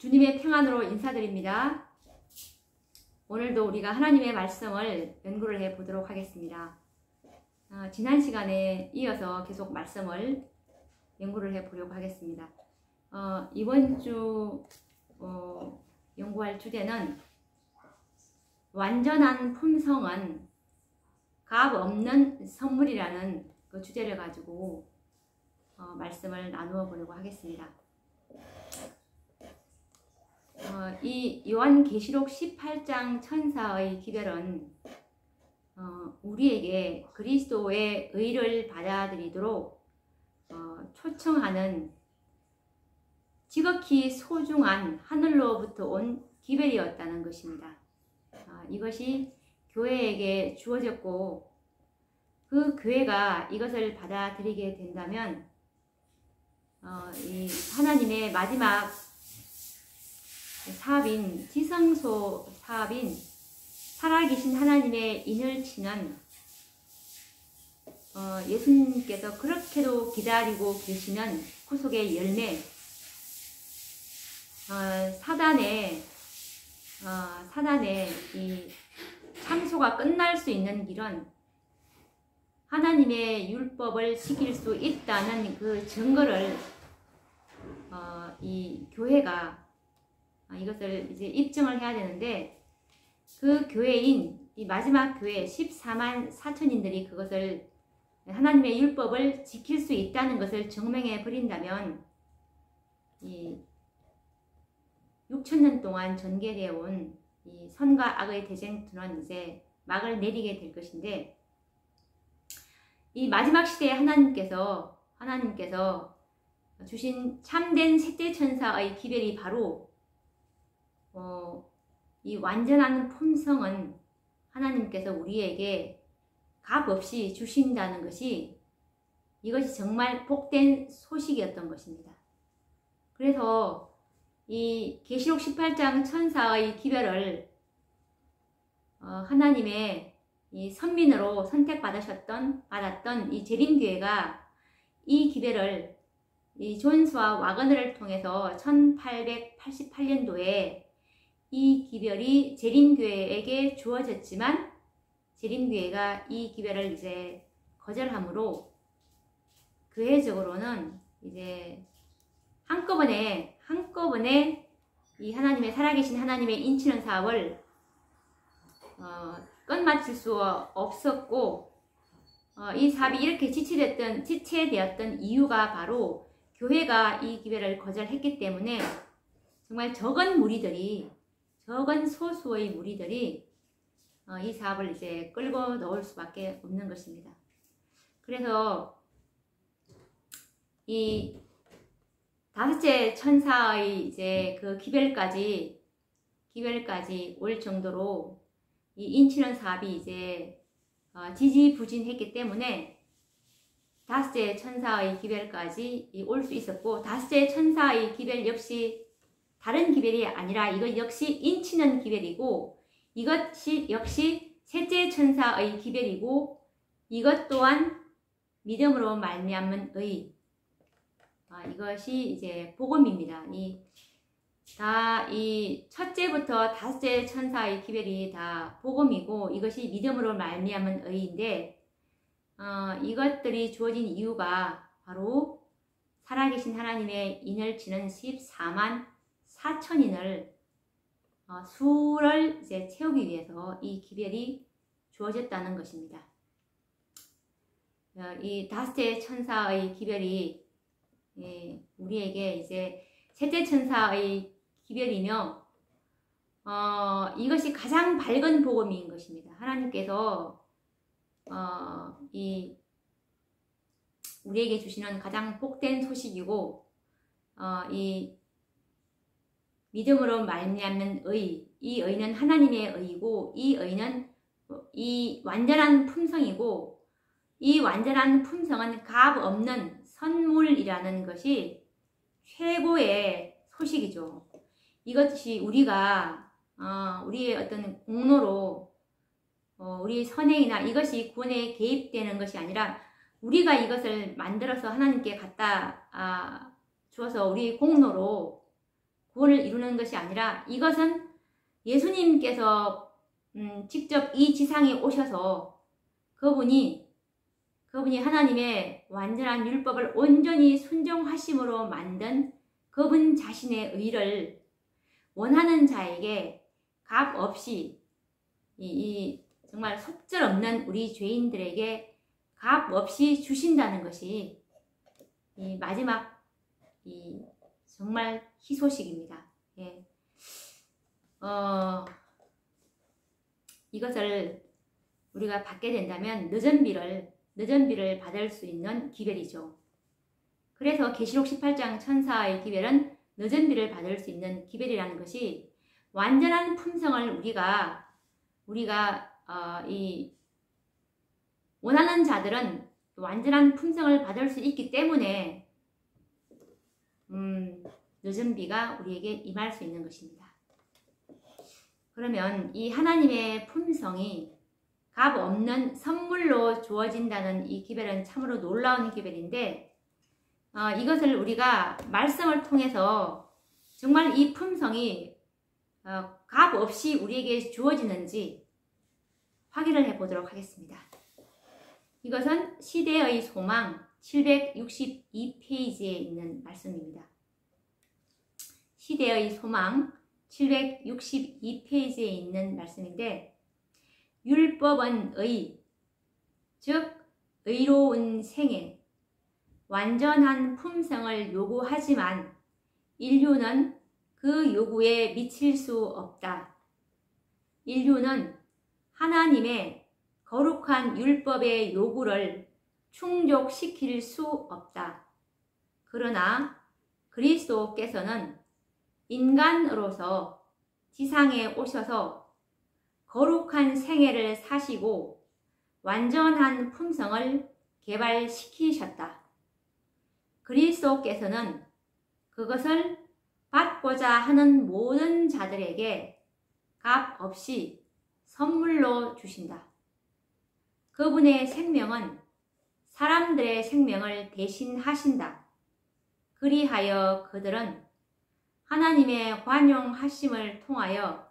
주님의 평안으로 인사드립니다. 오늘도 우리가 하나님의 말씀을 연구를 해 보도록 하겠습니다. 지난 시간에 이어서 계속 말씀을 연구를 해 보려고 하겠습니다. 이번 주 연구할 주제는 완전한 품성은 값 없는 선물이라는 그 주제를 가지고 말씀을 나누어 보려고 하겠습니다. 이 요한계시록 18장 천사의 기별은 우리에게 그리스도의 의를 받아들이도록 초청하는 지극히 소중한 하늘로부터 온 기별이었다는 것입니다. 이것이 교회에게 주어졌고 그 교회가 이것을 받아들이게 된다면 이 하나님의 마지막 사업인 지성소 사업인 살아계신 하나님의 인을 치는 예수님께서 그렇게도 기다리고 계시는 구속의 열매, 사단의 이 참소가 끝날 수 있는 길은 하나님의 율법을 지킬 수 있다는 그 증거를 이 교회가 이것을 이제 입증을 해야 되는데, 그 교회인 이 마지막 교회 14만 4천인들이 그것을 하나님의 율법을 지킬 수 있다는 것을 증명해 버린다면 이 6,000년 동안 전개되어 온 이 선과 악의 대쟁투는 이제 막을 내리게 될 것인데, 이 마지막 시대에 하나님께서 주신 참된 셋째 천사의 기별이 바로 이 완전한 품성은 하나님께서 우리에게 값없이 주신다는 것이, 이것이 정말 복된 소식이었던 것입니다. 그래서 이 계시록 18장 천사의 기별을 하나님의 이 선민으로 받았던 이 재림교회가 이 기별을 이 존스와 와그너를 통해서 1888년도에 이 기별이 재림교회에게 주어졌지만, 재림교회가 이 기별을 이제 거절함으로 교회적으로는 이제 한꺼번에 이 하나님의 살아계신 하나님의 인치는 사업을 끝마칠 수 없었고, 이 사업이 이렇게 지체되었던 이유가 바로 교회가 이 기별을 거절했기 때문에 정말 적은 소수의 무리들이 이 사업을 이제 끌고 넣을 수밖에 없는 것입니다. 그래서 이 다섯째 천사의 이제 그 기별까지 올 정도로 이 인치는 사업이 이제 지지부진했기 때문에 다섯째 천사의 기별까지 올 수 있었고, 다섯째 천사의 기별 역시 다른 기별이 아니라 이것 역시 인치는 기별이고, 이것이 역시 셋째 천사의 기별이고, 이것 또한 믿음으로 말미암은 의, 이것이 이제 복음입니다. 이 첫째부터 다섯째 천사의 기별이 다 복음이고, 이것이 믿음으로 말미암은 의인데, 이것들이 주어진 이유가 바로 살아계신 하나님의 인을 치는 14만 4천인을 수를 이제 채우기 위해서 이 기별이 주어졌다는 것입니다. 이 다섯째 천사의 기별이 우리에게 이제 셋째 천사의 기별이며, 이것이 가장 밝은 복음인 것입니다. 하나님께서 이 우리에게 주시는 가장 복된 소식이고, 이 믿음으로 말미암는 의, 이 의는 하나님의 의이고, 이 의는 이 완전한 품성이고, 이 완전한 품성은 값 없는 선물이라는 것이 최고의 소식이죠. 이것이 우리가 우리의 어떤 공로로 우리 선행이나 이것이 구원에 개입되는 것이 아니라, 우리가 이것을 만들어서 하나님께 갖다 주어서 우리 공로로 구원을 이루는 것이 아니라 이것은 예수님께서 직접 이 지상에 오셔서 그분이 하나님의 완전한 율법을 온전히 순종하심으로 만든 그분 자신의 의를 원하는 자에게 값 없이 정말 속절없는 우리 죄인들에게 값 없이 주신다는 것이 이 마지막 정말 희소식입니다. 예. 이것을 우리가 받게 된다면 늦은 비를 받을 수 있는 기별이죠. 그래서 계시록 18장 천사의 기별은 늦은 비를 받을 수 있는 기별이라는 것이 완전한 품성을 우리가 원하는 자들은 완전한 품성을 받을 수 있기 때문에 늦은 비가 우리에게 임할 수 있는 것입니다. 그러면 이 하나님의 품성이 값 없는 선물로 주어진다는 이 기별은 참으로 놀라운 기별인데 이것을 우리가 말씀을 통해서 정말 이 품성이 값 없이 우리에게 주어지는지 확인을 해보도록 하겠습니다. 이것은 시대의 소망 762페이지에 있는 말씀입니다. 시대의 소망 762페이지에 있는 말씀인데 율법은 즉 의로운 생애, 완전한 품성을 요구하지만 인류는 그 요구에 미칠 수 없다. 인류는 하나님의 거룩한 율법의 요구를 충족시킬 수 없다. 그러나 그리스도께서는 인간으로서 지상에 오셔서 거룩한 생애를 사시고 완전한 품성을 개발시키셨다. 그리스도께서는 그것을 받고자 하는 모든 자들에게 값 없이 선물로 주신다. 그분의 생명은 사람들의 생명을 대신하신다. 그리하여 그들은 하나님의 관용하심을 통하여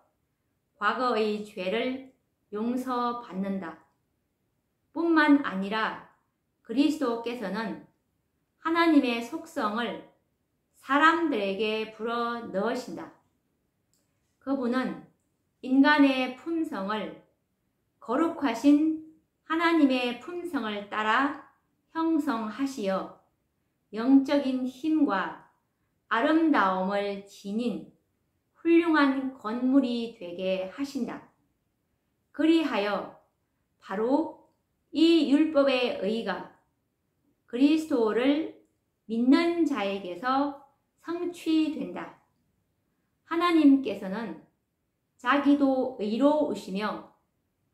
과거의 죄를 용서받는다. 뿐만 아니라 그리스도께서는 하나님의 속성을 사람들에게 불어 넣으신다. 그분은 인간의 품성을 거룩하신 하나님의 품성을 따라 형성하시어 영적인 힘과 아름다움을 지닌 훌륭한 건물이 되게 하신다. 그리하여 바로 이 율법의 의가 그리스도를 믿는 자에게서 성취된다. 하나님께서는 자기도 의로우시며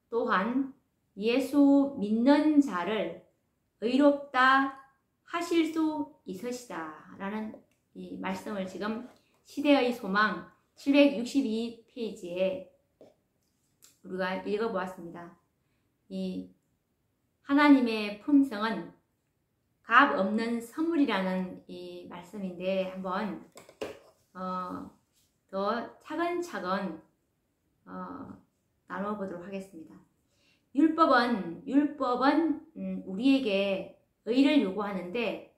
또한 예수 믿는 자를 의롭다 하실 수 있으시다 라는 이 말씀을 지금 시대의 소망 762페이지에 우리가 읽어보았습니다. 이 하나님의 품성은 값 없는 선물이라는 이 말씀인데 한번 더 차근차근 나눠보도록 하겠습니다. 율법은 우리에게 의를 요구하는데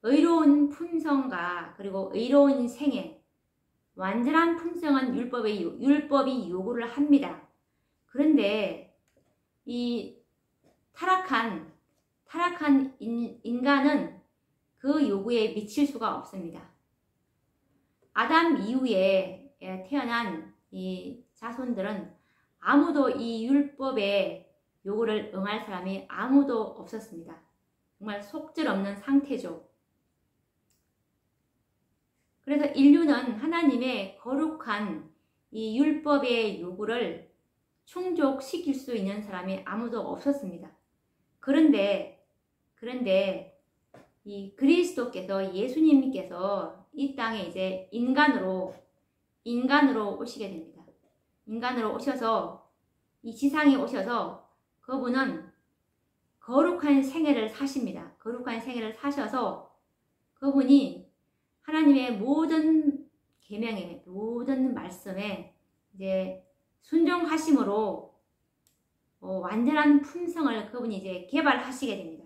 의로운 품성과 그리고 의로운 생애, 완전한 품성은 율법이 요구를 합니다. 그런데 이 타락한 인간은 그 요구에 미칠 수가 없습니다. 아담 이후에 태어난 이 자손들은 아무도 이 율법의 요구를 응할 사람이 아무도 없었습니다. 정말 속절없는 상태죠. 그래서 인류는 하나님의 거룩한 이 율법의 요구를 충족시킬 수 있는 사람이 아무도 없었습니다. 그런데 이 그리스도께서 예수님께서 이 땅에 이제 인간으로 오시게 됩니다. 인간으로 오셔서 이 지상에 오셔서 그분은 거룩한 생애를 사십니다. 거룩한 생애를 사셔서 그분이 하나님의 모든 계명에 모든 말씀에 이제 순종하심으로 완전한 품성을 그분이 이제 개발하시게 됩니다.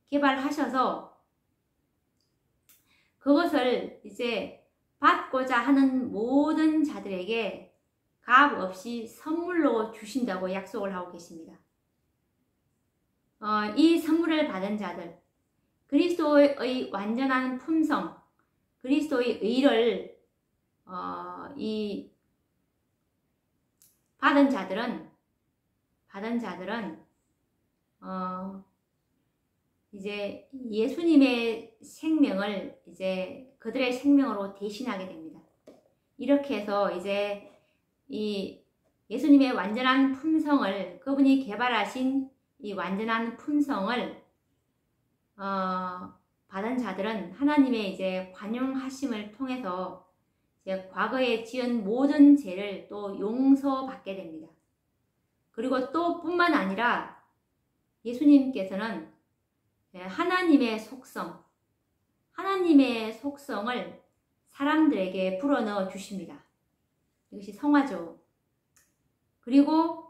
개발하셔서 그것을 이제 받고자 하는 모든 자들에게 값 없이 선물로 주신다고 약속을 하고 계십니다. 이 선물을 받은 자들, 그리스도의 완전한 품성, 그리스도의 의를 이 받은 자들은 이제 예수님의 생명을 이제 그들의 생명으로 대신하게 됩니다. 이렇게 해서 이제 이 예수님의 완전한 품성을, 그분이 개발하신 이 완전한 품성을 받은 자들은 하나님의 이제 관용하심을 통해서 이제 과거에 지은 모든 죄를 또 용서받게 됩니다. 그리고 또 뿐만 아니라 예수님께서는 하나님의 속성을 사람들에게 불어넣어 주십니다. 이것이 성화죠. 그리고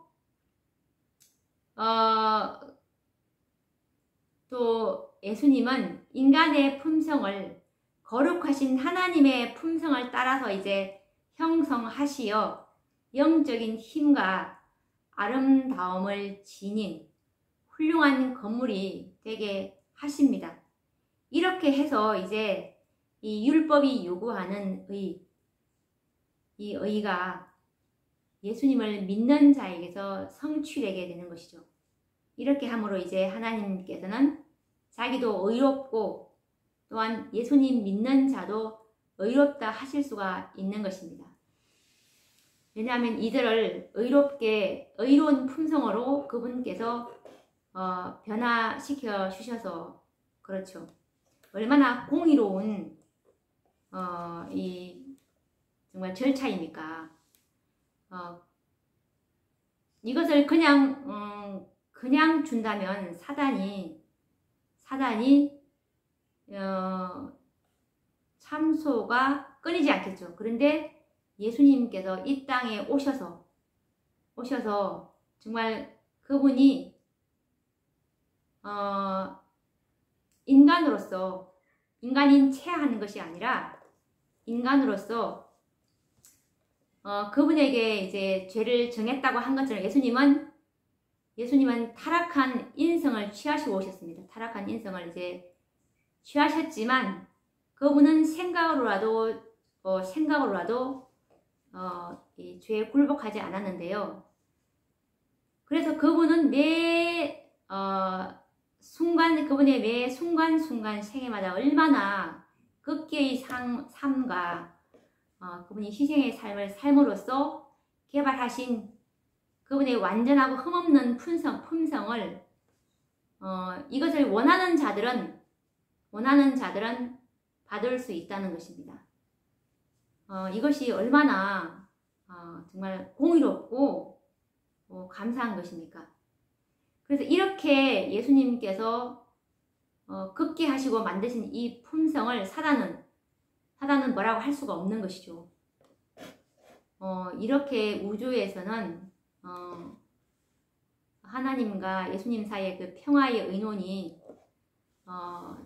또 예수님은 인간의 품성을 거룩하신 하나님의 품성을 따라서 이제 형성하시어 영적인 힘과 아름다움을 지닌 훌륭한 건물이 되게 하십니다. 이렇게 해서 이제 이 율법이 요구하는 이 의가 예수님을 믿는 자에게서 성취되게 되는 것이죠. 이렇게 함으로 이제 하나님께서는 자기도 의롭고 또한 예수님 믿는 자도 의롭다 하실 수가 있는 것입니다. 왜냐하면 이들을 의로운 품성으로 그분께서 변화시켜 주셔서 그렇죠. 얼마나 공의로운 이 정말 절차입니까? 이것을 그냥 준다면 사단이 참소가 끊이지 않겠죠. 그런데 예수님께서 이 땅에 오셔서 정말 그분이 인간인 채 하는 것이 아니라 인간으로서 그분에게 이제 죄를 정했다고 한 것처럼 예수님은 타락한 인성을 취하시고 오셨습니다. 타락한 인성을 이제 취하셨지만 그분은 생각으로라도 이 죄에 굴복하지 않았는데요. 그래서 그분은 그분의 매 순간순간 생애마다 얼마나 극기의 삶과 그분이 희생의 삶을 삶으로써 개발하신 그분의 완전하고 흠없는 품성을 이것을 원하는 자들은 받을 수 있다는 것입니다. 이것이 얼마나 정말 공의롭고 감사한 것입니까? 그래서 이렇게 예수님께서 극기하시고 만드신 이 품성을 사단은 뭐라고 할 수가 없는 것이죠. 이렇게 우주에서는 하나님과 예수님 사이의 그 평화의 의논이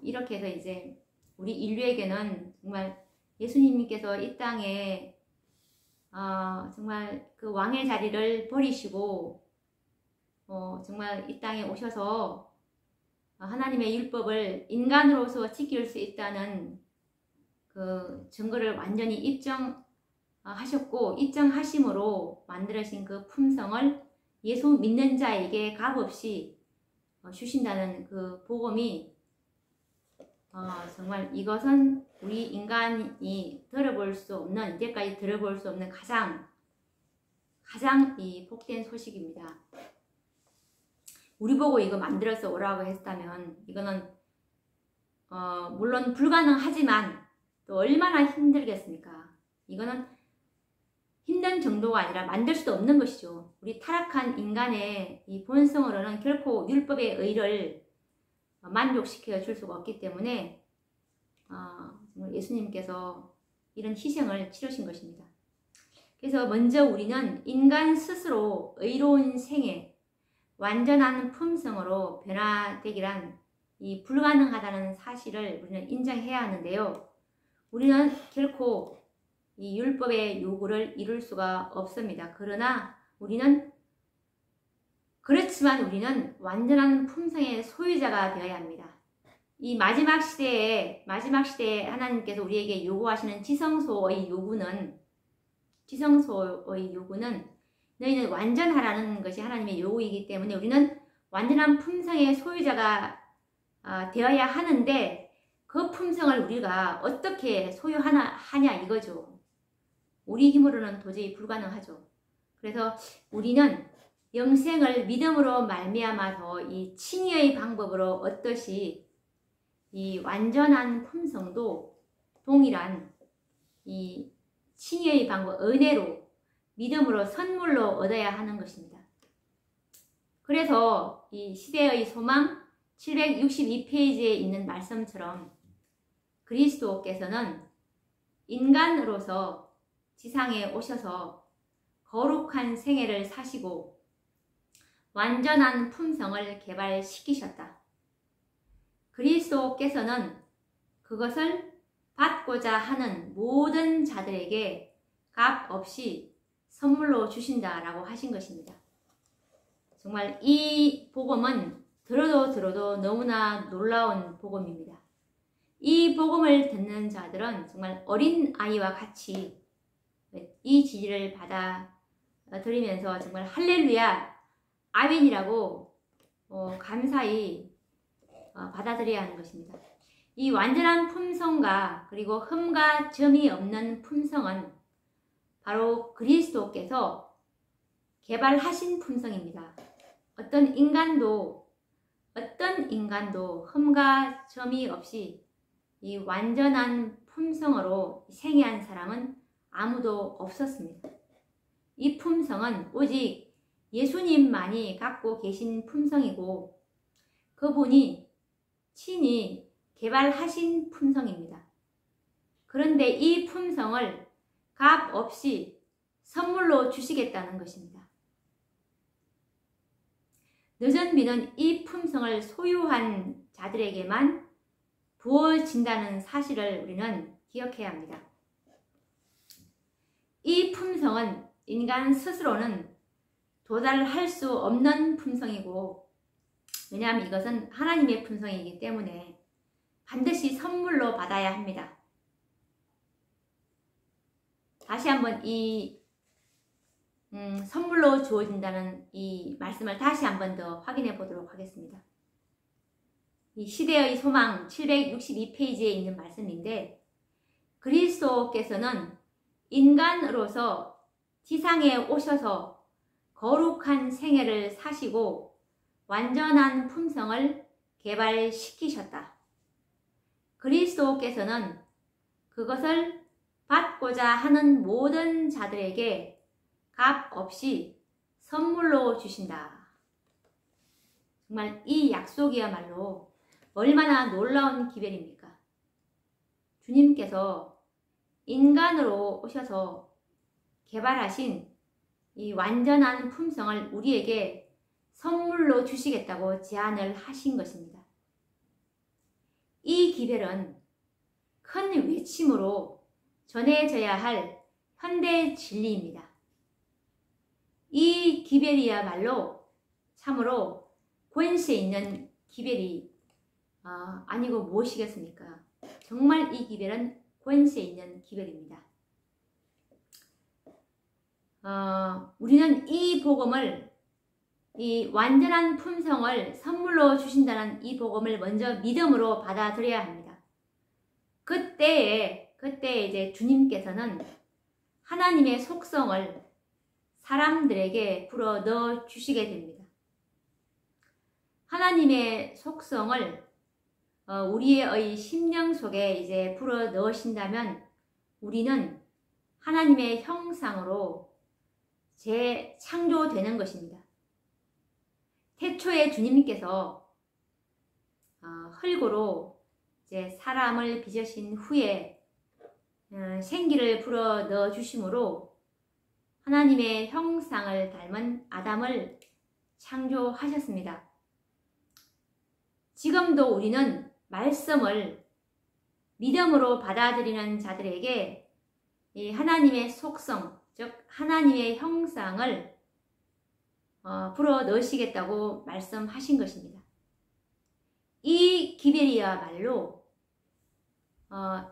이렇게 해서 이제 우리 인류에게는 정말 예수님께서 이 땅에 정말 그 왕의 자리를 버리시고 정말 이 땅에 오셔서 하나님의 율법을 인간으로서 지킬 수 있다는 그 증거를 완전히 입증하셨고 입증하심으로 만들어진 그 품성을 예수 믿는 자에게 값없이 주신다는 그 복음이 정말 이것은 우리 인간이 이제까지 들어볼 수 없는 가장 이 복된 소식입니다. 우리 보고 이거 만들어서 오라고 했다면 이거는 물론 불가능하지만 또 얼마나 힘들겠습니까? 이거는 힘든 정도가 아니라 만들 수도 없는 것이죠. 우리 타락한 인간의 이 본성으로는 결코 율법의 의를 만족시켜 줄 수가 없기 때문에 정말 예수님께서 이런 희생을 치르신 것입니다. 그래서 먼저 우리는 인간 스스로 의로운 생애, 완전한 품성으로 변화되기란 이 불가능하다는 사실을 우리는 인정해야 하는데요. 우리는 결코 이 율법의 요구를 이룰 수가 없습니다. 그렇지만 우리는 완전한 품성의 소유자가 되어야 합니다. 이 마지막 시대에 하나님께서 우리에게 요구하시는 지성소의 요구는 너희는 완전하라는 것이 하나님의 요구이기 때문에 우리는 완전한 품성의 소유자가 되어야 하는데 그 품성을 우리가 어떻게 소유하냐 이거죠. 우리 힘으로는 도저히 불가능하죠. 그래서 우리는 영생을 믿음으로 말미암아서 이 칭의의 방법으로 얻듯이 이 완전한 품성도 동일한 이 칭의의 방법, 은혜로 믿음으로 선물로 얻어야 하는 것입니다. 그래서 이 시대의 소망 762페이지에 있는 말씀처럼 그리스도께서는 인간으로서 지상에 오셔서 거룩한 생애를 사시고 완전한 품성을 개발시키셨다. 그리스도께서는 그것을 받고자 하는 모든 자들에게 값 없이 선물로 주신다라고 하신 것입니다. 정말 이 복음은 들어도 너무나 놀라운 복음입니다. 이 복음을 듣는 자들은 정말 어린 아이와 같이 이 지지를 받아들이면서 정말 할렐루야 아멘이라고 감사히 받아들여야 하는 것입니다. 이 완전한 품성과 그리고 흠과 점이 없는 품성은 바로 그리스도께서 개발하신 품성입니다. 어떤 인간도 흠과 점이 없이 이 완전한 품성으로 생애한 사람은 아무도 없었습니다. 이 품성은 오직 예수님만이 갖고 계신 품성이고 그분이 친히 개발하신 품성입니다. 그런데 이 품성을 값 없이 선물로 주시겠다는 것입니다. 늦은 비는 이 품성을 소유한 자들에게만 부어진다는 사실을 우리는 기억해야 합니다. 이 품성은 인간 스스로는 도달할 수 없는 품성이고 왜냐하면 이것은 하나님의 품성이기 때문에 반드시 선물로 받아야 합니다. 다시 한번 이 선물로 주어진다는 이 말씀을 다시 한번 더 확인해 보도록 하겠습니다. 이 시대의 소망 762페이지에 있는 말씀인데 그리스도께서는 인간으로서 지상에 오셔서 거룩한 생애를 사시고 완전한 품성을 개발시키셨다. 그리스도께서는 그것을 받고자 하는 모든 자들에게 값 없이 선물로 주신다. 정말 이 약속이야말로 얼마나 놀라운 기별입니까? 주님께서 인간으로 오셔서 개발하신 이 완전한 품성을 우리에게 선물로 주시겠다고 제안을 하신 것입니다. 이 기별은 큰 외침으로 전해져야 할 현대 진리입니다. 이 기별이야말로 참으로 권세 있는 기별이 아니고 무엇이겠습니까? 정말 이 기별은 권세 있는 기별입니다. 우리는 이 복음을 이 완전한 품성을 선물로 주신다는 이 복음을 먼저 믿음으로 받아들여야 합니다. 그때에 이제 주님께서는 하나님의 속성을 사람들에게 불어 넣어 주시게 됩니다. 하나님의 속성을 우리의 심령 속에 이제 불어 넣으신다면 우리는 하나님의 형상으로 재창조되는 것입니다. 태초에 주님께서 흙으로 이제 사람을 빚으신 후에 생기를 불어 넣어 주심으로 하나님의 형상을 닮은 아담을 창조하셨습니다. 지금도 우리는 말씀을 믿음으로 받아들이는 자들에게 이 하나님의 속성, 즉 하나님의 형상을 불어 넣으시겠다고 말씀하신 것입니다. 이 기별이야말로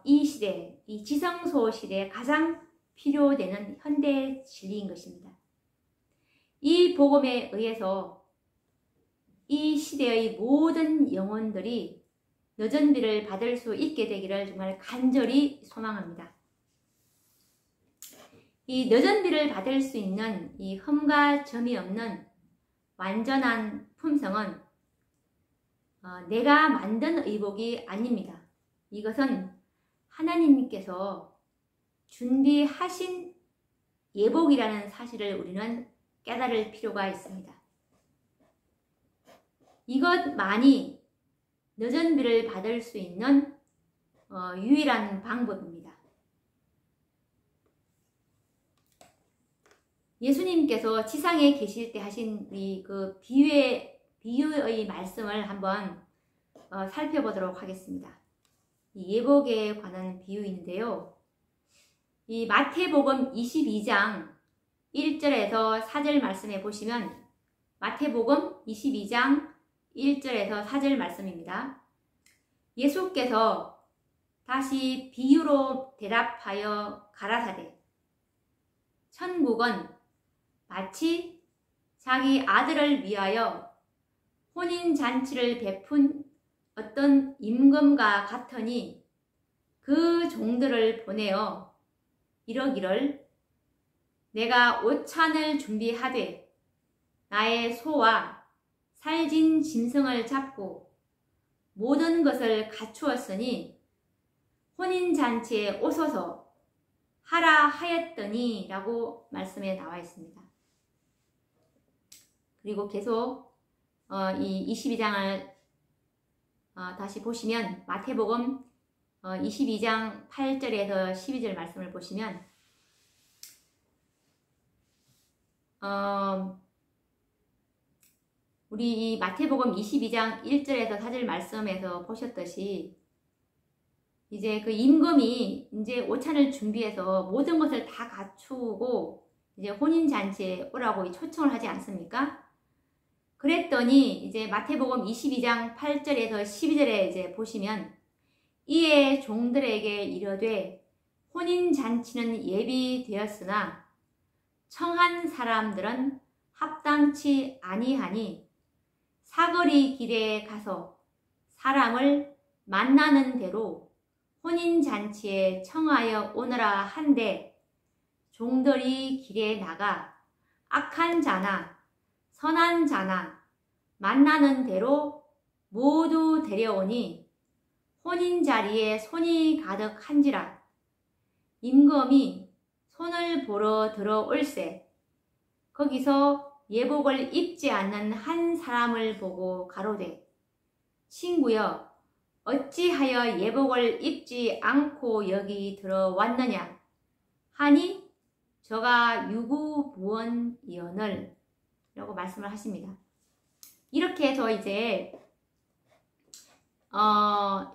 이 시대, 이 지성소 시대에 가장 필요되는 현대 진리인 것입니다. 이 복음에 의해서 이 시대의 모든 영혼들이 여전비를 받을 수 있게 되기를 정말 간절히 소망합니다. 이 여전비를 받을 수 있는 이 흠과 점이 없는 완전한 품성은 내가 만든 의복이 아닙니다. 이것은 하나님께서 준비하신 예복이라는 사실을 우리는 깨달을 필요가 있습니다. 이것만이 여전비를 받을 수 있는 유일한 방법입니다. 예수님께서 지상에 계실 때 하신 그 비유의 말씀을 한번 살펴보도록 하겠습니다. 이 예복에 관한 비유인데요. 이 마태복음 22장 1절에서 4절 말씀에 보시면 마태복음 22장 1절에서 4절 말씀입니다. 예수께서 다시 비유로 대답하여 가라사대 천국은 마치 자기 아들을 위하여 혼인잔치를 베푼 어떤 임금과 같으니 그 종들을 보내어 이러기를 내가 오찬을 준비하되 나의 소와 살진 짐승을 잡고 모든 것을 갖추었으니 혼인잔치에 오소서 하라 하였더니 라고 말씀에 나와 있습니다. 그리고 계속 이 22장을 다시 보시면 마태복음 22장 8절에서 12절 말씀을 보시면 우리 이 마태복음 22장 1절에서 4절 말씀에서 보셨듯이 이제 그 임금이 이제 오찬을 준비해서 모든 것을 다 갖추고 이제 혼인잔치에 오라고 초청을 하지 않습니까? 그랬더니 이제 마태복음 22장 8절에서 12절에 이제 보시면 이에 종들에게 이르되 혼인잔치는 예비되었으나 청한 사람들은 합당치 아니하니 사거리 길에 가서 사람을 만나는 대로 혼인잔치에 청하여 오너라 한데 종들이 길에 나가 악한 자나 선한 자나 만나는 대로 모두 데려오니 혼인자리에 손이 가득한지라 임금이 손을 보러 들어올세 거기서 예복을 입지 않는 한 사람을 보고 가로되 친구여 어찌하여 예복을 입지 않고 여기 들어왔느냐 하니 저가 유구무원이언을 라고 말씀을 하십니다. 이렇게 해서 이제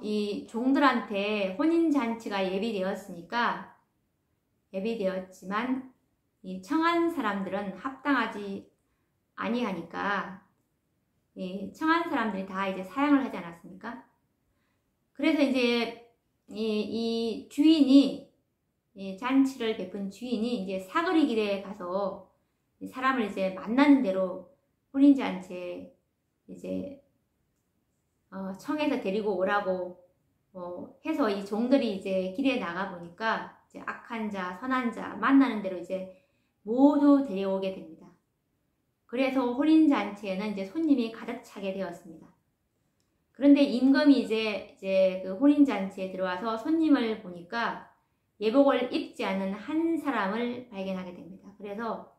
이 종들한테 혼인잔치가 예비되었지만 이 청한 사람들은 합당하지 아니하니까 청한 사람들이 다 이제 사양을 하지 않았습니까? 그래서 이제 이 주인이 잔치를 베푼 주인이 이제 사거리 길에 가서 사람을 이제 만나는 대로 혼인잔치에 이제 청해서 데리고 오라고 해서 이 종들이 이제 길에 나가 보니까 이제 악한 자, 선한 자 만나는 대로 이제 모두 데려오게 됩니다. 그래서 혼인잔치에는 이제 손님이 가득 차게 되었습니다. 그런데 임금이 이제 그 혼인잔치에 들어와서 손님을 보니까 예복을 입지 않는 한 사람을 발견하게 됩니다. 그래서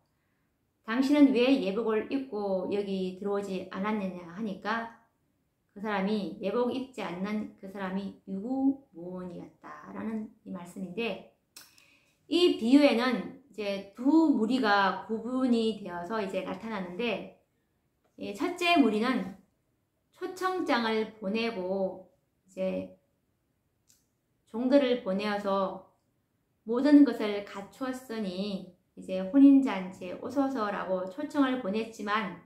당신은 왜 예복을 입고 여기 들어오지 않았느냐 하니까 그 사람이 예복 입지 않는 그 사람이 유구무원이었다라는 이 말씀인데 이 비유에는 이제 두 무리가 구분이 되어서 이제 나타나는데, 첫째 무리는 초청장을 보내고 이제 종들을 보내어서 모든 것을 갖추었으니 이제 혼인잔치에 오소서라고 초청을 보냈지만,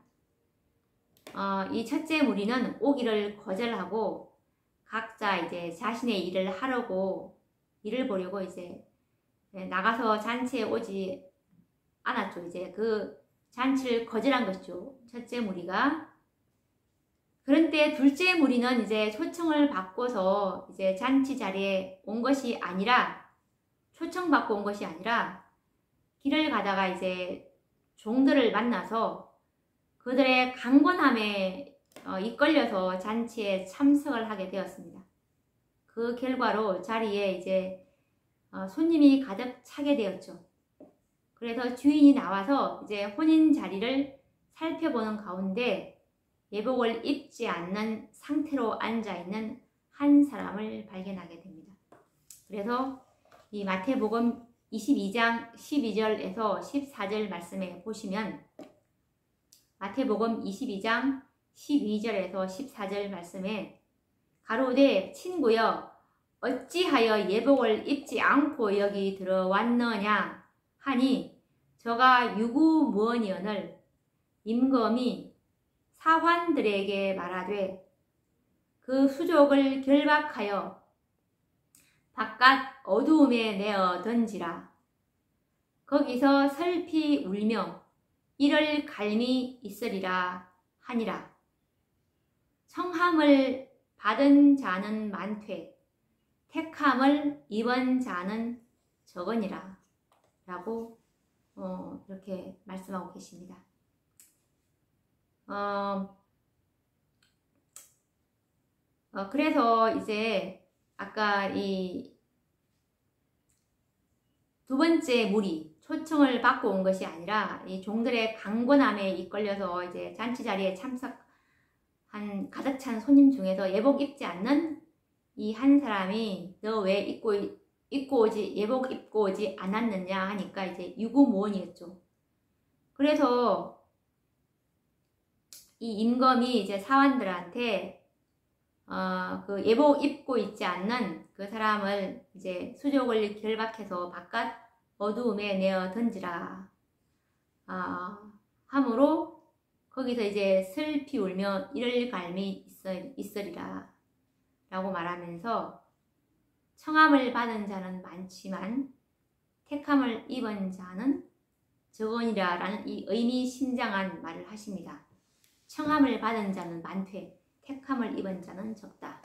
이 첫째 무리는 오기를 거절하고 각자 이제 자신의 일을 하려고, 일을 보려고 이제 나가서 잔치에 오지 않았죠. 이제 그 잔치를 거절한 것이죠, 첫째 무리가. 그런데 둘째 무리는 이제 초청을 받고서 이제 잔치 자리에 온 것이 아니라, 초청받고 온 것이 아니라 길을 가다가 이제 종들을 만나서 그들의 강권함에 이끌려서 잔치에 참석을 하게 되었습니다. 그 결과로 자리에 이제 손님이 가득 차게 되었죠. 그래서 주인이 나와서 이제 혼인 자리를 살펴보는 가운데 예복을 입지 않는 상태로 앉아있는 한 사람을 발견하게 됩니다. 그래서 이 마태복음 22장 12절에서 14절 말씀에 보시면, 마태복음 22장 12절에서 14절 말씀에 가로되 친구여 어찌하여 예복을 입지 않고 여기 들어왔느냐 하니 저가 유구무원이언을 임금이 사환들에게 말하되 그 수족을 결박하여 바깥 어두움에 내어 던지라. 거기서 슬피 울며 이를 갈미 있으리라 하니라. 청함을 받은 자는 많되 택함을 입은 자는 적으니라 라고 이렇게 말씀하고 계십니다. 그래서 이제 아까 이 두 번째 무리, 초청을 받고 온 것이 아니라 이 종들의 강권함에 이끌려서 이제 잔치 자리에 참석한 가득 찬 손님 중에서 예복 입지 않는 이 한 사람이 너 왜 예복 입고 오지 않았느냐 하니까 이제 유구무원이었죠. 그래서 이 임금이 이제 사환들한테 그 예복 입고 있지 않는 그 사람을 이제 수족을 결박해서 바깥 어두움에 내어 던지라 함으로 거기서 이제 슬피 울며 이를 갈미 있으리라 라고 말하면서 청함을 받은 자는 많지만 택함을 입은 자는 적으니라 라는 이 의미심장한 말을 하십니다. 청함을 받은 자는 많되 택함을 입은 자는 적다.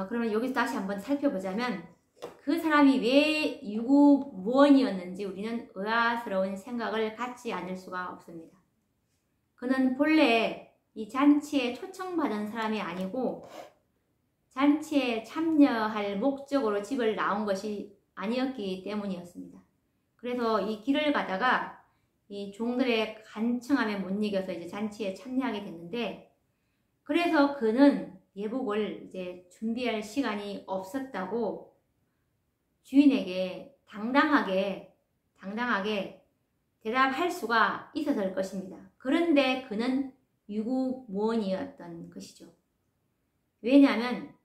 그러면 여기서 다시 한번 살펴보자면 그 사람이 왜 유구무원이었는지 우리는 의아스러운 생각을 갖지 않을 수가 없습니다. 그는 본래 이 잔치에 초청받은 사람이 아니고 잔치에 참여할 목적으로 집을 나온 것이 아니었기 때문이었습니다. 그래서 이 길을 가다가 이 종들의 간청함에 못 이겨서 이제 잔치에 참여하게 됐는데, 그래서 그는 예복을 이제 준비할 시간이 없었다고 주인에게 당당하게 대답할 수가 있었을 것입니다. 그런데 그는 유구무원이었던 것이죠. 왜냐하면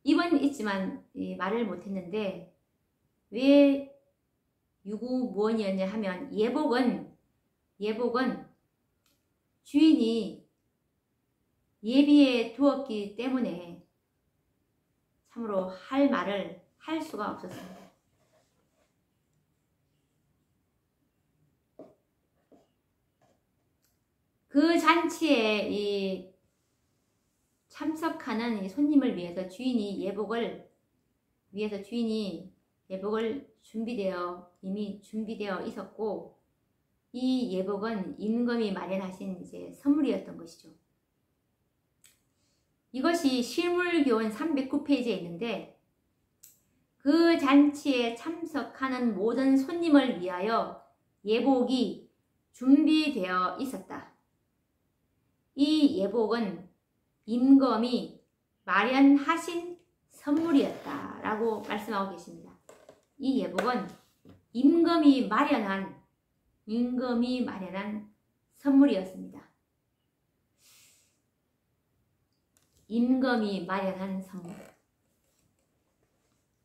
입은 있지만 말을 못했는데 왜 유구무원이었냐 하면 예복은 주인이 예비해 두었기 때문에 참으로 할 말을 할 수가 없었습니다. 그 잔치에 이 참석하는 이 손님을 위해서 주인이 예복을 이미 준비되어 있었고, 이 예복은 임금이 마련하신 이제 선물이었던 것이죠. 이것이 실물교훈 309페이지에 있는데, 그 잔치에 참석하는 모든 손님을 위하여 예복이 준비되어 있었다. 이 예복은 임금이 마련하신 선물이었다 라고 말씀하고 계십니다. 이 예복은 임금이 마련한 선물이었습니다. 임금이 마련한 선물.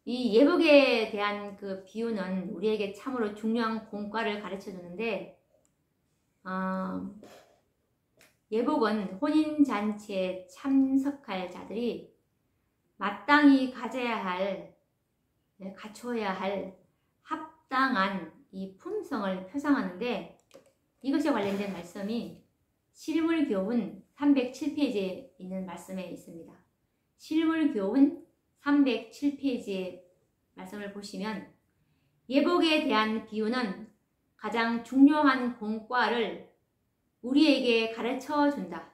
이 예복에 대한 그 비유는 우리에게 참으로 중요한 공과를 가르쳐 주는데, 예복은 혼인잔치에 참석할 자들이 마땅히 갖춰야 할 합당한 이 품성을 표상하는데, 이것에 관련된 말씀이 실물교훈 307페이지에 있는 말씀에 있습니다. 실물교훈 307페이지의 말씀을 보시면 예복에 대한 비유는 가장 중요한 공과를 우리에게 가르쳐 준다.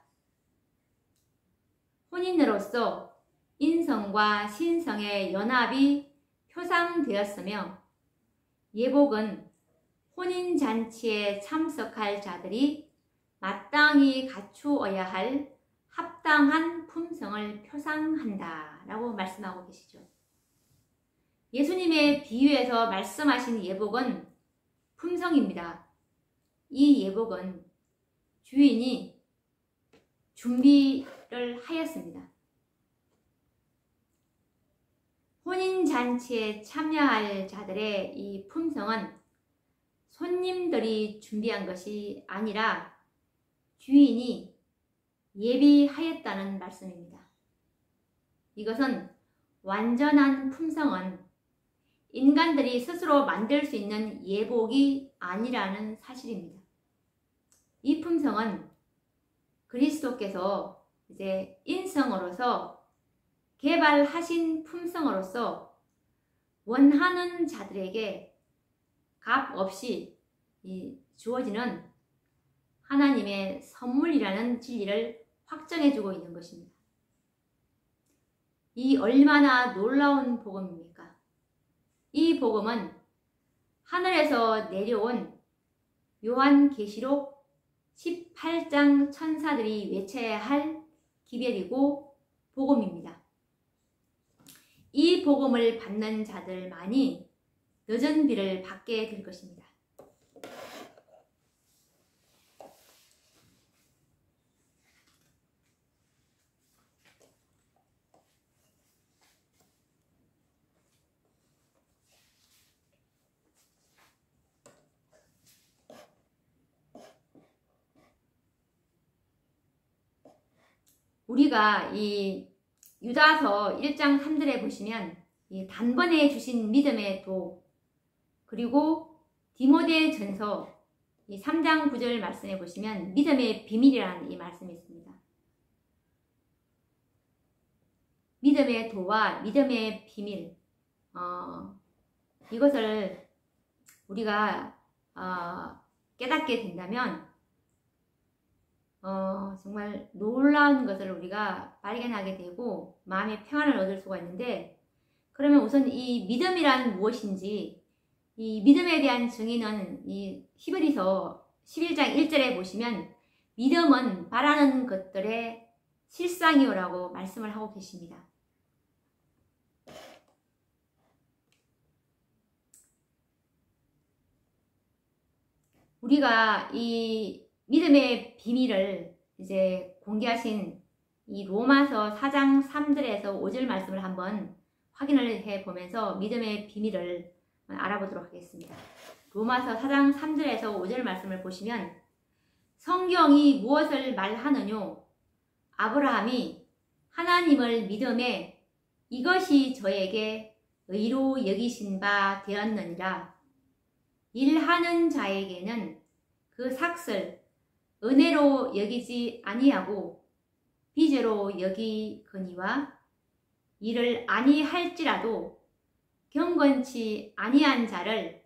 혼인으로서 인성과 신성의 연합이 표상되었으며, 예복은 혼인잔치에 참석할 자들이 마땅히 갖추어야 할 합당한 품성을 표상한다 라고 말씀하고 계시죠. 예수님의 비유에서 말씀하신 예복은 품성입니다. 이 예복은 주인이 준비를 하였습니다. 혼인잔치에 참여할 자들의 이 품성은 손님들이 준비한 것이 아니라 주인이 예비하였다는 말씀입니다. 이것은 완전한 품성은 인간들이 스스로 만들 수 있는 예복이 아니라는 사실입니다. 이 품성은 그리스도께서 이제 인성으로서 개발하신 품성으로서 원하는 자들에게 값 없이 주어지는 하나님의 선물이라는 진리를 확정해주고 있는 것입니다. 이 얼마나 놀라운 복음입니까? 이 복음은 하늘에서 내려온 요한계시록 18장 천사들이 외쳐야 할 기별이고 복음입니다. 이 복음을 받는 자들만이 늦은 비를 받게 될 것입니다. 우리가 이 유다서 1장 3절에 보시면 이 단번에 주신 믿음의 도, 그리고 디모데전서 이 3장 9절 말씀에 보시면 믿음의 비밀이라는 이 말씀이 있습니다. 믿음의 도와 믿음의 비밀, 이것을 우리가 깨닫게 된다면 정말 놀라운 것을 우리가 발견하게 되고 마음의 평안을 얻을 수가 있는데, 그러면 우선 이 믿음이란 무엇인지, 이 믿음에 대한 증인은 이 히브리서 11장 1절에 보시면 믿음은 바라는 것들의 실상이요라고 말씀을 하고 계십니다. 우리가 이 믿음의 비밀을 이제 공개하신 이 로마서 4장 3절에서 5절 말씀을 한번 확인을 해 보면서 믿음의 비밀을 알아보도록 하겠습니다. 로마서 4장 3절에서 5절 말씀을 보시면 성경이 무엇을 말하느뇨? 아브라함이 하나님을 믿음에 이것이 저에게 의로 여기신 바 되었느니라. 일하는 자에게는 그 삭슬 은혜로 여기지 아니하고 빚으로 여기거니와 이를 아니할지라도 경건치 아니한 자를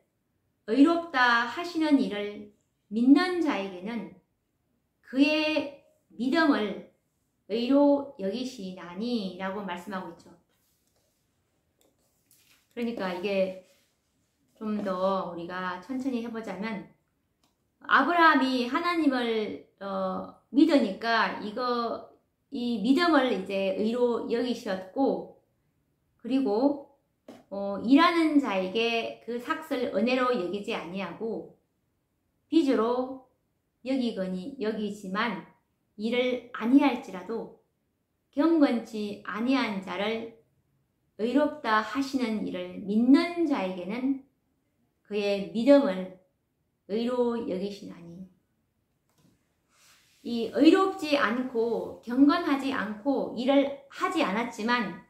의롭다 하시는 이를 믿는 자에게는 그의 믿음을 의로 여기시나니 라고 말씀하고 있죠. 그러니까 이게 좀 더 우리가 천천히 해보자면, 아브라함이 하나님을 믿으니까 이 믿음을 이제 의로 여기셨고, 그리고 일하는 자에게 그 삭을 은혜로 여기지 아니하고 빚으로 여기지만 일을 아니할지라도 경건치 아니한 자를 의롭다 하시는 이를 믿는 자에게는 그의 믿음을 의로 여기시나니. 이 의롭지 않고 경건하지 않고 일을 하지 않았지만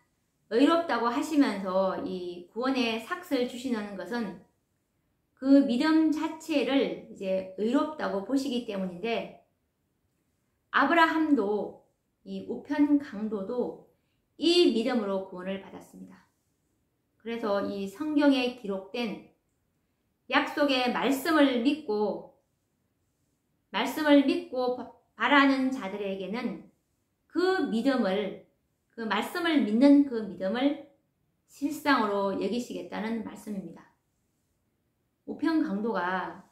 의롭다고 하시면서 이 구원의 삭을 주시는 것은 그 믿음 자체를 이제 의롭다고 보시기 때문인데, 아브라함도 이 우편 강도도 이 믿음으로 구원을 받았습니다. 그래서 이 성경에 기록된 약속의 말씀을 믿고 바라는 자들에게는 그 믿음을, 그 말씀을 믿는 그 믿음을 실상으로 여기시겠다는 말씀입니다. 우편 강도가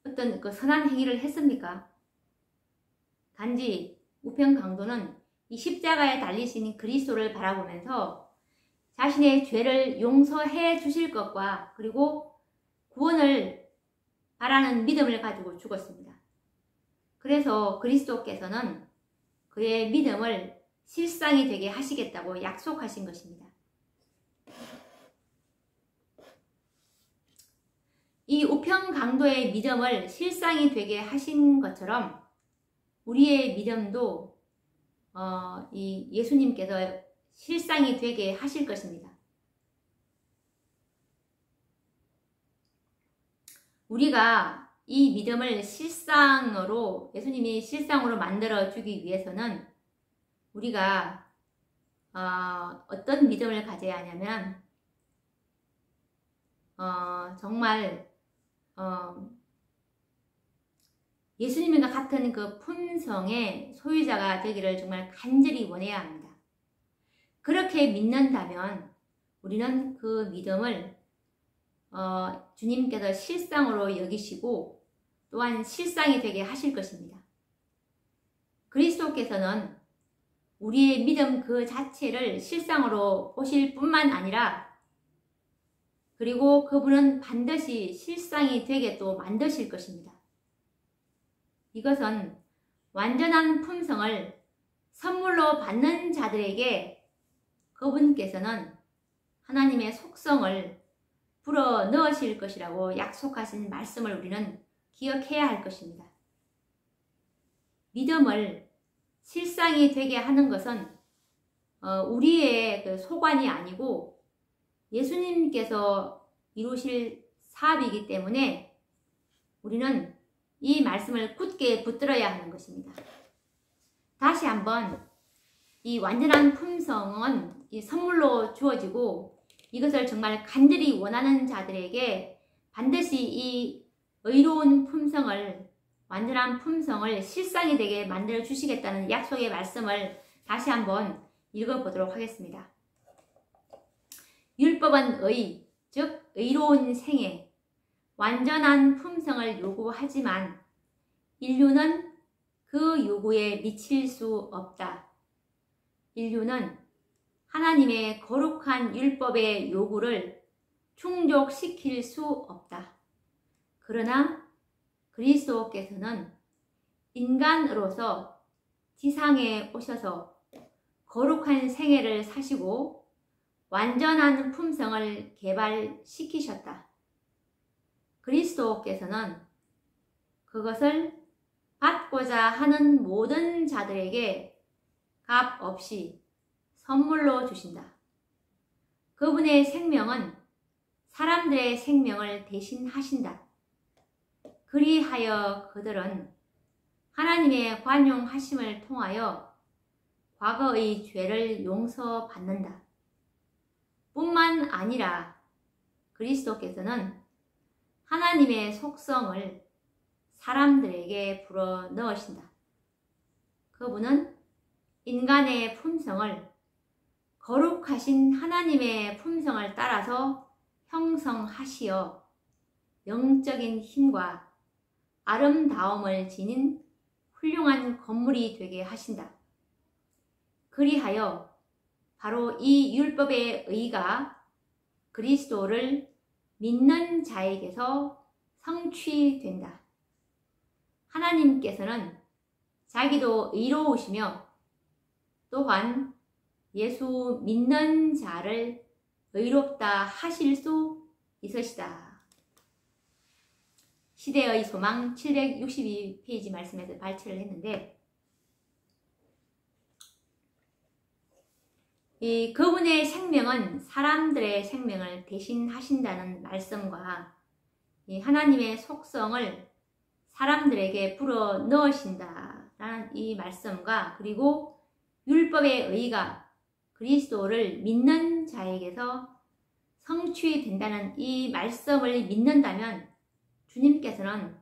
어떤 그 선한 행위를 했습니까? 단지 우편 강도는 이 십자가에 달리신 그리스도를 바라보면서 자신의 죄를 용서해 주실 것과 그리고 구원을 바라는 믿음을 가지고 죽었습니다. 그래서 그리스도께서는 그의 믿음을 실상이 되게 하시겠다고 약속하신 것입니다. 이 우편 강도의 믿음을 실상이 되게 하신 것처럼 우리의 믿음도 이 예수님께서 실상이 되게 하실 것입니다. 우리가 이 믿음을 실상으로, 예수님이 실상으로 만들어 주기 위해서는 우리가 어떤 믿음을 가져야 하냐면 정말 예수님과 같은 그 품성의 소유자가 되기를 정말 간절히 원해야 합니다. 그렇게 믿는다면 우리는 그 믿음을 주님께서 실상으로 여기시고 또한 실상이 되게 하실 것입니다. 그리스도께서는 우리의 믿음 그 자체를 실상으로 보실 뿐만 아니라 그리고 그분은 반드시 실상이 되게 또 만드실 것입니다. 이것은 완전한 품성을 선물로 받는 자들에게 그분께서는 하나님의 속성을 불어 넣으실 것이라고 약속하신 말씀을 우리는 기억해야 할 것입니다. 믿음을 실상이 되게 하는 것은 우리의 그 소관이 아니고 예수님께서 이루실 사업이기 때문에 우리는 이 말씀을 굳게 붙들어야 하는 것입니다. 다시 한번 이 완전한 품성은 이 선물로 주어지고 이것을 정말 간절히 원하는 자들에게 반드시 이 의로운 품성을, 완전한 품성을 실상이 되게 만들어 주시겠다는 약속의 말씀을 다시 한번 읽어보도록 하겠습니다. 율법은 의, 즉 의로운 생애, 완전한 품성을 요구하지만 인류는 그 요구에 미칠 수 없다. 인류는 하나님의 거룩한 율법의 요구를 충족시킬 수 없다. 그러나 그리스도께서는 인간으로서 지상에 오셔서 거룩한 생애를 사시고 완전한 품성을 개발시키셨다. 그리스도께서는 그것을 받고자 하는 모든 자들에게 값 없이 선물로 주신다. 그분의 생명은 사람들의 생명을 대신하신다. 그리하여 그들은 하나님의 관용하심을 통하여 과거의 죄를 용서받는다. 뿐만 아니라 그리스도께서는 하나님의 속성을 사람들에게 불어 넣으신다. 그분은 인간의 품성을 거룩하신 하나님의 품성을 따라서 형성하시어 영적인 힘과 아름다움을 지닌 훌륭한 건물이 되게 하신다. 그리하여 바로 이 율법의 의가 그리스도를 믿는 자에게서 성취된다. 하나님께서는 자기도 의로우시며 또한 예수 믿는 자를 의롭다 하실 수 있으시다. 시대의 소망 762페이지 말씀에서 발췌를 했는데, 이 그분의 생명은 사람들의 생명을 대신하신다는 말씀과 이 하나님의 속성을 사람들에게 불어 넣으신다라는 이 말씀과, 그리고 율법의 의가 그리스도를 믿는 자에게서 성취된다는 이 말씀을 믿는다면 주님께서는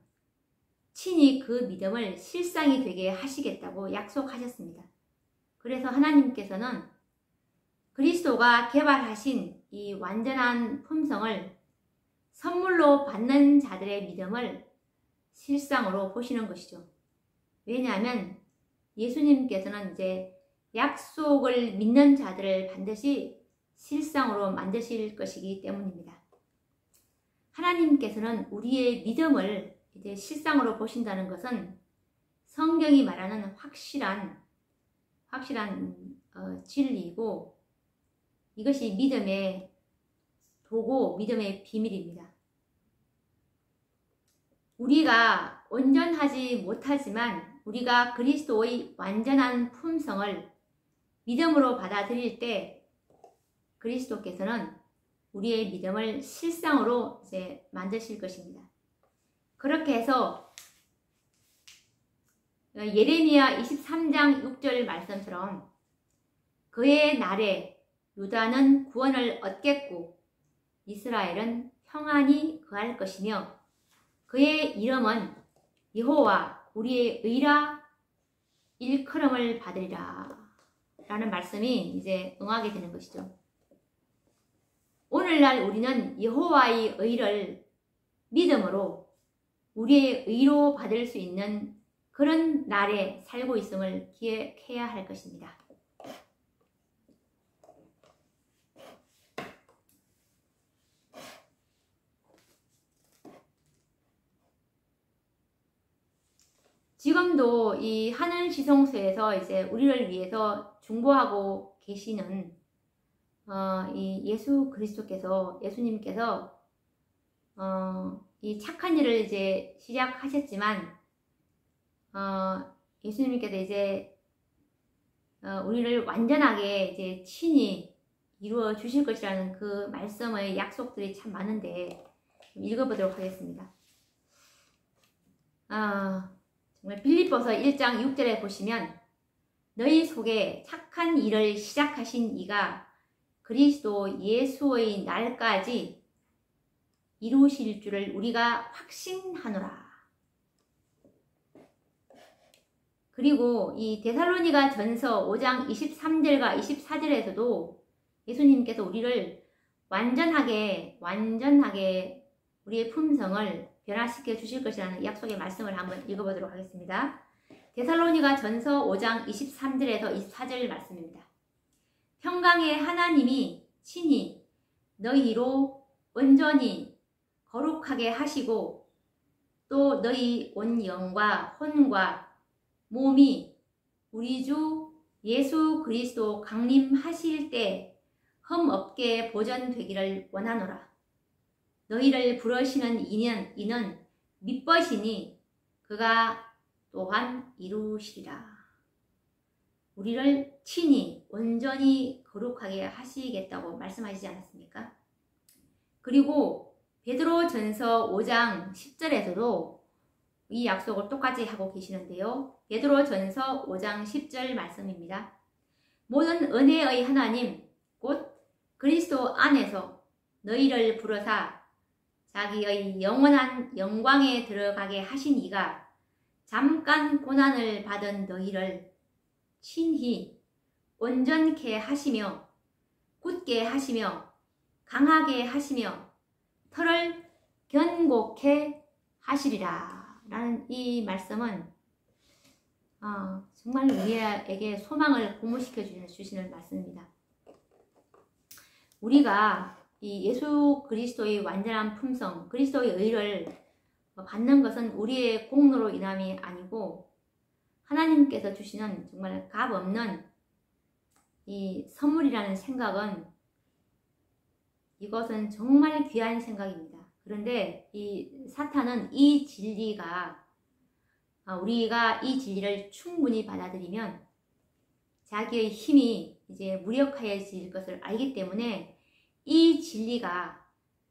친히 그 믿음을 실상이 되게 하시겠다고 약속하셨습니다. 그래서 하나님께서는 그리스도가 개발하신 이 완전한 품성을 선물로 받는 자들의 믿음을 실상으로 보시는 것이죠. 왜냐하면 예수님께서는 이제 약속을 믿는 자들을 반드시 실상으로 만드실 것이기 때문입니다. 하나님께서는 우리의 믿음을 이제 실상으로 보신다는 것은 성경이 말하는 확실한 진리이고, 이것이 믿음의 도구, 믿음의 비밀입니다. 우리가 온전하지 못하지만 우리가 그리스도의 완전한 품성을 믿음으로 받아들일 때 그리스도께서는 우리의 믿음을 실상으로 이제 만드실 것입니다. 그렇게 해서 예레미야 23장 6절 말씀처럼 그의 날에 유다는 구원을 얻겠고 이스라엘은 평안히 거할 것이며 그의 이름은 여호와 우리의 의라 일컬음을 받으리라 라는 말씀이 이제 응하게 되는 것이죠. 오늘날 우리는 여호와의 의를 믿음으로 우리의 의로 받을 수 있는 그런 날에 살고 있음을 기억해야 할 것입니다. 지금도 이 하늘 지성소에서 이제 우리를 위해서 중보하고 계시는 이 예수 그리스도께서, 예수님께서 이 착한 일을 이제 시작하셨지만 예수님께서 이제 우리를 완전하게 이제 친히 이루어 주실 것이라는 그 말씀의 약속들이 참 많은데 읽어보도록 하겠습니다. 정말 빌립보서 1장 6절에 보시면 너희 속에 착한 일을 시작하신 이가 그리스도 예수의 날까지 이루실 줄을 우리가 확신하노라. 그리고 이 데살로니가 전서 5장 23절과 24절에서도 예수님께서 우리를 완전하게 우리의 품성을 변화시켜 주실 것이라는 약속의 말씀을 한번 읽어보도록 하겠습니다. 데살로니가 전서 5장 23절에서 24절 말씀입니다. 평강의 하나님이 친히 너희로 온전히 거룩하게 하시고 또 너희 온 영과 혼과 몸이 우리 주 예수 그리스도 강림하실 때 흠없게 보존되기를 원하노라. 너희를 부르시는 이는 믿으시니 그가 또한 이루시리라. 우리를 친히 온전히 거룩하게 하시겠다고 말씀하시지 않았습니까? 그리고 베드로 전서 5장 10절에서도 이 약속을 똑같이 하고 계시는데요. 베드로 전서 5장 10절 말씀입니다. 모든 은혜의 하나님 곧 그리스도 안에서 너희를 부르사 자기의 영원한 영광에 들어가게 하신 이가 잠깐 고난을 받은 너희를 친히 온전케 하시며 굳게 하시며 강하게 하시며 털을 견고케 하시리라 라는 이 말씀은 정말 우리에게 소망을 고무시켜 주시는 말씀입니다. 우리가 이 예수 그리스도의 완전한 품성, 그리스도의 의를 받는 것은 우리의 공로로 인함이 아니고 하나님께서 주시는 정말 값없는 이 선물이라는 생각은 이것은 정말 귀한 생각입니다. 그런데 이 사탄은 이 진리가 우리가 이 진리를 충분히 받아들이면 자기의 힘이 이제 무력화해질 것을 알기 때문에 이 진리가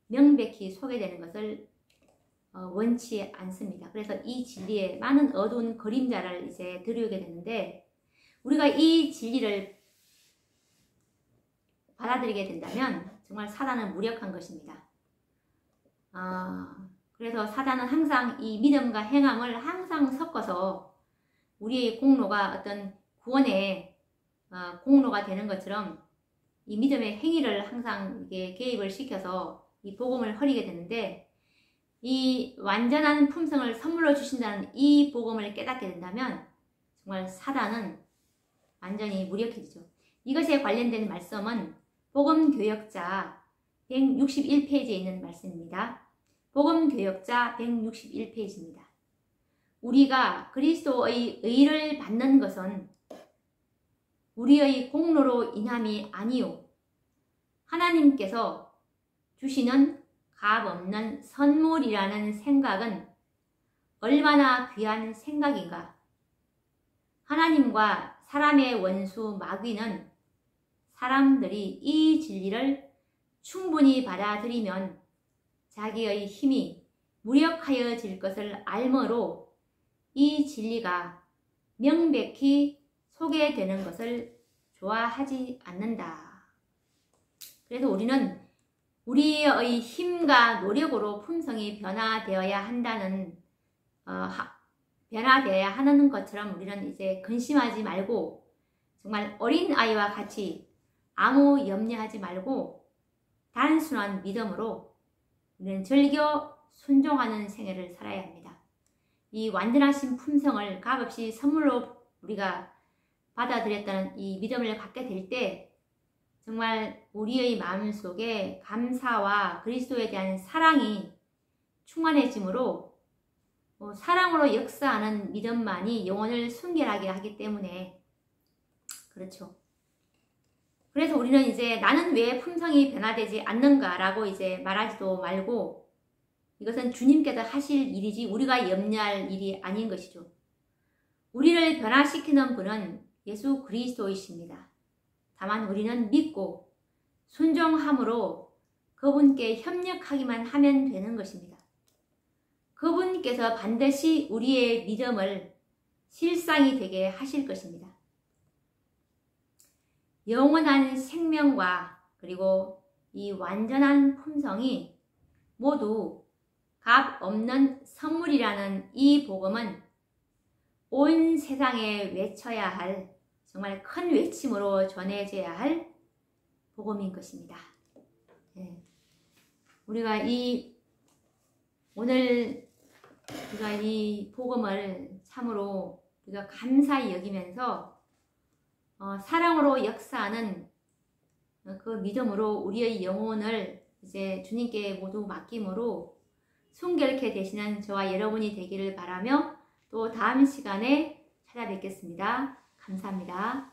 명백히 소개되는 것을 원치 않습니다. 그래서 이 진리에 많은 어두운 그림자를 이제 들여오게 되는데 우리가 이 진리를 받아들이게 된다면 정말 사단은 무력한 것입니다. 그래서 사단은 항상 이 믿음과 행함을 항상 섞어서 우리의 공로가 어떤 구원의 공로가 되는 것처럼 이 믿음의 행위를 항상 이게 개입을 시켜서 이 복음을 흐리게 되는데 이 완전한 품성을 선물로 주신다는 이 복음을 깨닫게 된다면 정말 사단은 완전히 무력해지죠. 이것에 관련된 말씀은 복음교역자 161페이지에 있는 말씀입니다. 복음교역자 161페이지입니다. 우리가 그리스도의 의를 받는 것은 우리의 공로로 인함이 아니요 하나님께서 주시는 값없는 선물이라는 생각은 얼마나 귀한 생각인가. 하나님과 사람의 원수 마귀는 사람들이 이 진리를 충분히 받아들이면 자기의 힘이 무력하여질 것을 알므로 이 진리가 명백히 소개되는 것을 좋아하지 않는다. 그래서 우리는 우리의 힘과 노력으로 품성이 변화되어야 한다는 변화되어야 하는 것처럼 우리는 이제 근심하지 말고 정말 어린 아이와 같이 아무 염려하지 말고 단순한 믿음으로 우리는 즐겨 순종하는 생애를 살아야 합니다. 이 완전하신 품성을 값없이 선물로 우리가 받아들였다는 이 믿음을 갖게 될 때 정말 우리의 마음속에 감사와 그리스도에 대한 사랑이 충만해지므로 사랑으로 역사하는 믿음만이 영혼을 순결하게 하기 때문에 그렇죠. 그래서 우리는 이제 나는 왜 품성이 변화되지 않는가라고 이제 말하지도 말고 이것은 주님께서 하실 일이지 우리가 염려할 일이 아닌 것이죠. 우리를 변화시키는 분은 예수 그리스도이십니다. 다만 우리는 믿고 순종함으로 그분께 협력하기만 하면 되는 것입니다. 그분께서 반드시 우리의 믿음을 실상이 되게 하실 것입니다. 영원한 생명과 그리고 이 완전한 품성이 모두 값 없는 선물이라는 이 복음은 온 세상에 외쳐야 할 정말 큰 외침으로 전해져야 할 복음인 것입니다. 네. 오늘 우리가 이 복음을 참으로 우리가 감사히 여기면서 사랑으로 역사하는 그 믿음으로 우리의 영혼을 이제 주님께 모두 맡김으로 순결케 되시는 저와 여러분이 되기를 바라며 또 다음 시간에 찾아뵙겠습니다. 감사합니다.